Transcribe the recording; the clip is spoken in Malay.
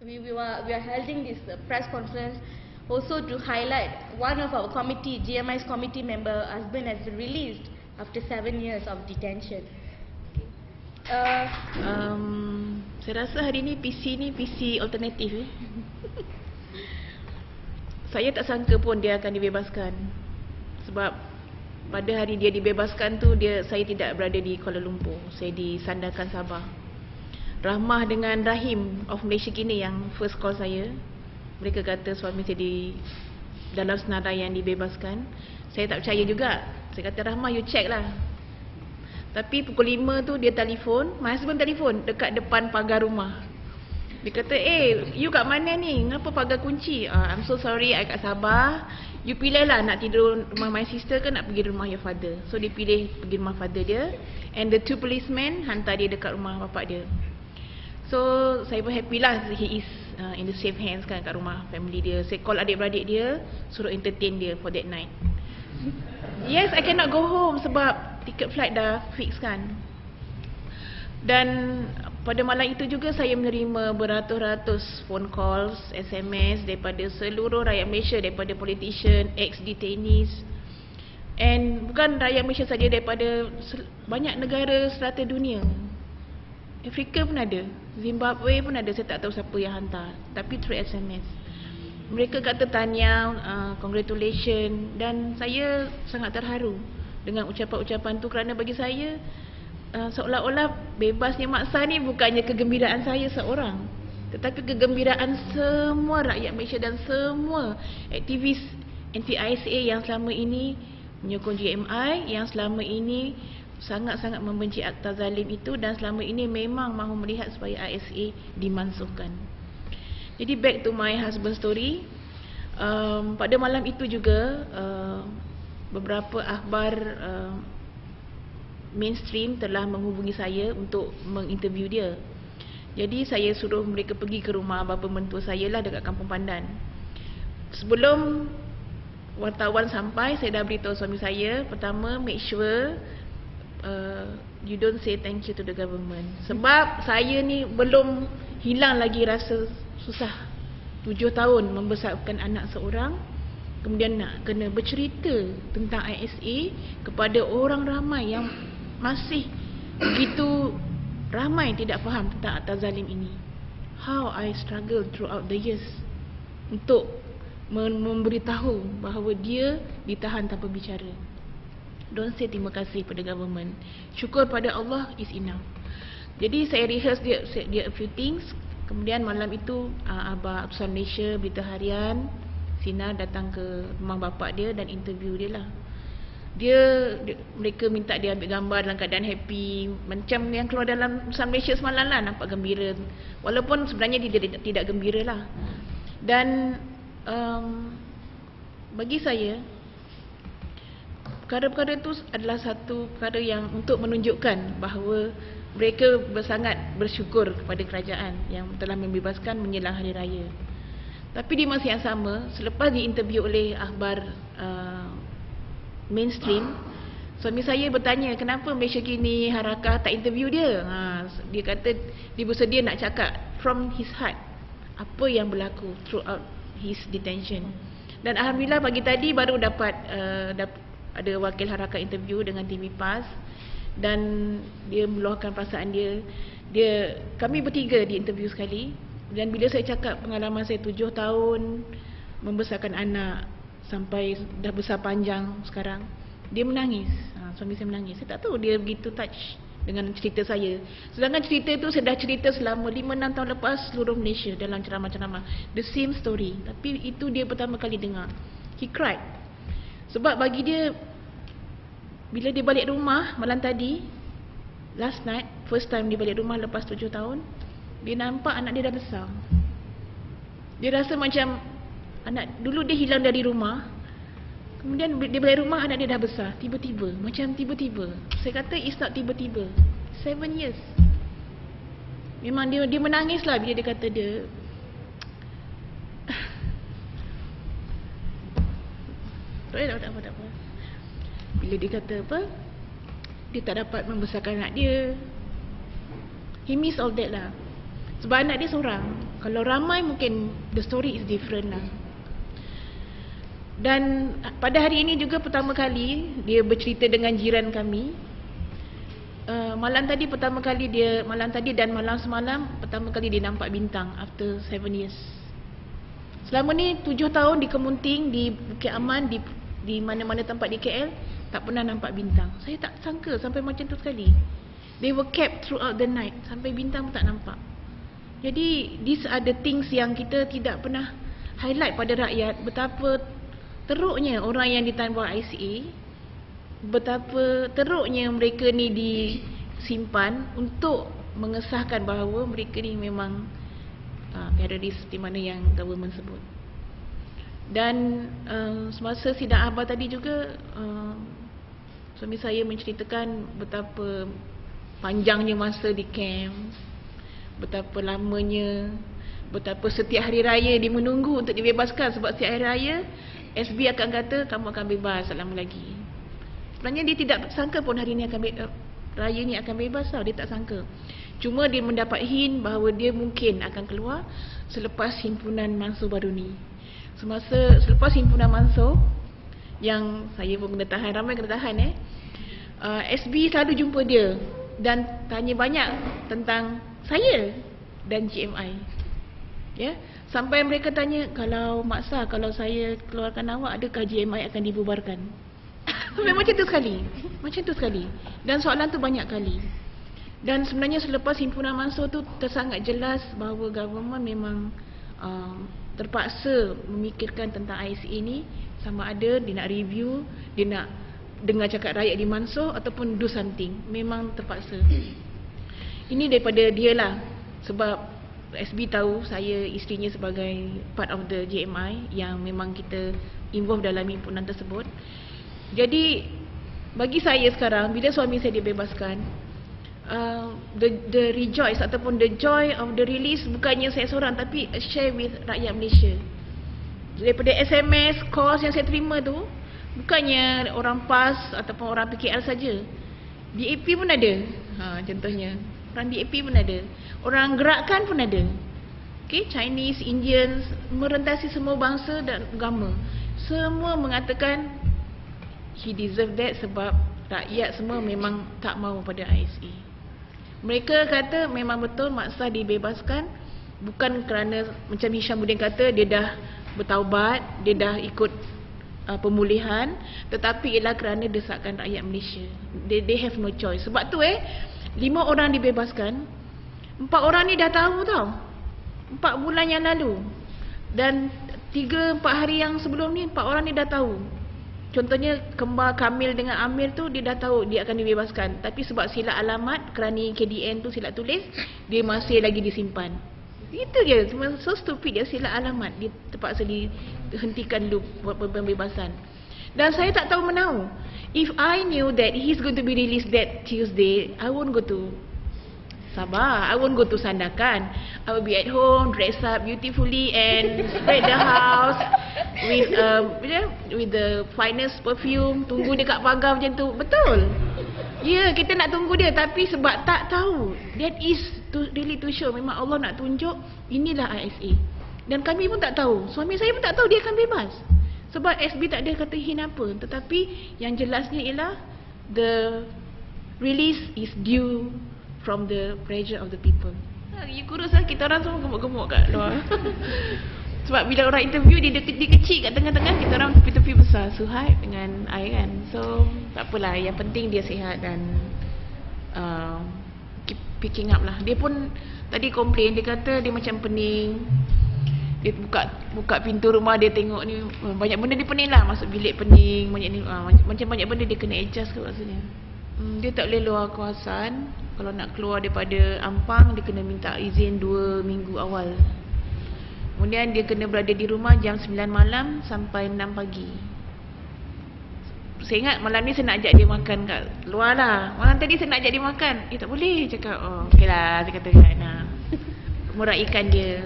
we are holding this press conference also to highlight one of our committee, GMI's committee member, husband has been released after 7 years of detention. Saya rasa hari ni PC alternatif. Saya tak sangka pun dia akan dibebaskan. Sebab pada hari dia dibebaskan tu saya tidak berada di Kuala Lumpur. Saya di Sandakan Sabah. Rahmah dengan Rahim of Malaysia Kini yang first call saya. Mereka kata suami saya di dalam senarai yang dibebaskan. Saya tak percaya juga. Saya kata, Rahmah, you check lah. Tapi pukul 5 tu dia telefon, my husband telefon dekat depan pagar rumah. Dia kata, you kat mana ni? Kenapa pagar kunci? I'm so sorry, I kat Sabah. You pilih lah nak tidur rumah my sister ke nak pergi rumah your father. So dia pilih pergi rumah father dia. And the 2 policemen hantar dia dekat rumah bapak dia. So saya pun happy lah, he is in the safe hands kan kat rumah family dia. Saya call adik-beradik dia, suruh entertain dia for that night. Yes, I cannot go home sebab tiket flight dah fix kan. Dan pada malam itu juga saya menerima beratus-ratus phone calls, SMS daripada seluruh rakyat Malaysia, daripada politician, ex-detainees. And bukan rakyat Malaysia saja, daripada banyak negara serata dunia. Afrika pun ada, Zimbabwe pun ada, saya tak tahu siapa yang hantar, tapi through SMS. Mereka kata tahniah, congratulations, dan saya sangat terharu dengan ucapan-ucapan tu kerana bagi saya seolah-olah bebasnya Mak Sar ni bukannya kegembiraan saya seorang, tetapi kegembiraan semua rakyat Malaysia dan semua aktivis anti-ISA yang selama ini menyokong GMI, yang selama ini sangat-sangat membenci Akta Zalim itu dan selama ini memang mahu melihat supaya ISA dimansuhkan. Jadi back to my husband story. Pada malam itu juga beberapa akhbar mainstream telah menghubungi saya untuk menginterview dia. Jadi saya suruh mereka pergi ke rumah bapa mentua saya lah dekat Kampung Pandan. Sebelum wartawan sampai, saya dah beritahu suami saya, pertama make sure you don't say thank you to the government. Sebab saya ni belum hilang lagi rasa susah 7 tahun membesarkan anak seorang, kemudian nak kena bercerita tentang ISA kepada orang ramai yang masih begitu ramai tidak faham tentang Akta Zalim ini. How I struggle throughout the years untuk memberitahu bahawa dia ditahan tanpa bicara. Don't say terima kasih pada government. Syukur pada Allah is enough. Jadi saya rehearse dia a few things. Kemudian malam itu Abah Utusan Malaysia, Berita Harian, Sinar datang ke rumah bapak dia dan interview dia lah. Mereka minta dia ambil gambar dalam keadaan happy, macam yang keluar dalam Utusan Malaysia semalam lah, nampak gembira. Walaupun sebenarnya dia tidak gembira lah. Dan bagi saya, perkara-perkara itu adalah satu perkara yang untuk menunjukkan bahawa mereka sangat bersyukur kepada kerajaan yang telah membebaskan menjelang Hari Raya. Tapi di masa yang sama, selepas diinterview oleh akhbar mainstream, suami saya bertanya kenapa Malaysia Kini Harakah tak interview dia. Dia kata dia bersedia nak cakap from his heart apa yang berlaku throughout his detention. Dan alhamdulillah pagi tadi baru dapat ada wakil Harakah interview dengan TV PAS dan dia meluahkan perasaan dia. Kami bertiga di interview sekali, dan bila saya cakap pengalaman saya 7 tahun membesarkan anak sampai dah besar panjang sekarang, dia menangis. Suami saya menangis. Saya tak tahu dia begitu touch dengan cerita saya. Sedangkan cerita itu saya dah cerita selama 5-6 tahun lepas seluruh Malaysia dalam ceramah-ceramah. The same story. Tapi itu dia pertama kali dengar. He cried. Sebab bagi dia, bila dia balik rumah malam tadi, last night, first time dia balik rumah lepas 7 tahun, dia nampak anak dia dah besar. Dia rasa macam dulu dia hilang dari rumah, kemudian dia balik rumah anak dia dah besar. Tiba-tiba, macam tiba-tiba. Saya kata it's not tiba-tiba. 7 years. Memang dia menangis lah bila dia kata dia tak apa. Bila dia kata dia tak dapat membesarkan anak dia, he miss all that lah. Sebab anak dia seorang. Kalau ramai mungkin the story is different lah. Dan pada hari ini juga pertama kali dia bercerita dengan jiran kami. Malam tadi dan malam semalam pertama kali dia nampak bintang after 7 years. Selama ni 7 tahun di Kemunting, di Bukit Aman, di mana-mana tempat di KL, tak pernah nampak bintang. Saya tak sangka sampai macam tu sekali. They were kept throughout the night, sampai bintang pun tak nampak. Jadi these are the things yang kita tidak pernah highlight pada rakyat, betapa teruknya orang yang ditahan bawah ICA, betapa teruknya mereka ni disimpan untuk mengesahkan bahawa mereka ni memang teroris di mana yang government sebut. Dan semasa sidang akhbar tadi juga suami saya menceritakan betapa panjangnya masa di camp, betapa lamanya, betapa setiap hari raya dia menunggu untuk dibebaskan, sebab setiap hari raya SB akan kata kamu akan bebas tak lama lagi. Sebenarnya dia tidak sangka pun hari ni raya ni akan bebas tau, dia tak sangka. Cuma dia mendapat hint bahawa dia mungkin akan keluar selepas himpunan Mansur baru ni. Selepas himpunan Mansur yang saya pun kena tahan, ramai kena tahan SB selalu jumpa dia dan tanya banyak tentang saya dan GMI. Ya, sampai mereka tanya, kalau Maksa, kalau saya keluarkan awak, adakah GMI akan dibubarkan? Macam tu sekali. Dan soalan tu banyak kali. Dan sebenarnya selepas himpunan Mansur tu tersangat jelas bahawa government memang terpaksa memikirkan tentang ICA ni, sama ada dia nak review, dia nak dengar cakap rakyat di Mansur ataupun do something. Memang terpaksa. Ini daripada dia lah, sebab SB tahu saya isterinya sebagai part of the GMI yang memang kita involve dalam himpunan tersebut. Jadi bagi saya sekarang, bila suami saya dibebaskan, the rejoice ataupun the joy of the release bukannya saya seorang, tapi share with rakyat Malaysia. Daripada SMS, calls yang saya terima tu, bukannya orang PAS ataupun orang PKL saja, DAP pun ada. Contohnya orang DAP pun ada, orang gerakan pun ada. Okay, Chinese, Indians, merentasi semua bangsa dan agama, semua mengatakan he deserve that sebab rakyat semua memang tak mahu pada ISA. Mereka kata memang betul Maksa dibebaskan bukan kerana macam Hishamuddin kata dia dah bertaubat, dia dah ikut pemulihan, tetapi ialah kerana desakan rakyat Malaysia. They have no choice. Sebab tu 5 orang dibebaskan, 4 orang ni dah tahu tau, 4 bulan yang lalu. Dan 3-4 hari yang sebelum ni 4 orang ni dah tahu. Contohnya kembar Kamil dengan Amir tu, dia dah tahu dia akan dibebaskan, tapi sebab silap alamat kerana KDN tu silap tulis, dia masih lagi disimpan. Itu je, cuma so stupid, dia silap alamat, dia terpaksa dihentikan dulu buat pembebasan. Dan saya tak tahu menau. If I knew that he's going to be released that Tuesday, I won't go to Sabah, I won't go to Sandakan. I will be at home, dress up beautifully and spread the house with the finest perfume, tunggu dekat pagar macam tu. Betul. Ya, kita nak tunggu dia, tapi sebab tak tahu, that is really to show memang Allah nak tunjuk inilah ISA. Dan kami pun tak tahu, suami saya pun tak tahu dia akan bebas, sebab SB tak ada kata hint apa. Tetapi yang jelasnya ialah the release is due from the pressure of the people. You kurus lah, kita orang semua gemuk-gemuk kat luar. Sebab bila orang interview dia kecil kat tengah-tengah, kita orang tepi-tepi besar, Suhaib dengan I kan. So tak apalah, yang penting dia sihat dan keep picking up lah. Dia pun tadi komplain, dia kata dia macam pening. Dia buka pintu rumah, dia tengok ni banyak benda dia pening lah, masuk bilik pening, macam banyak benda dia kena adjust ke maksudnya. Dia tak boleh luar kawasan. Kalau nak keluar daripada Ampang, dia kena minta izin 2 minggu awal. Kemudian dia kena berada di rumah jam 9 malam sampai 6 pagi. Saya ingat malam ni saya nak ajak dia makan kat luar lah. Malam tadi saya nak ajak dia makan, tak boleh. Cakap, okey lah, saya kata kan, murah ikan dia.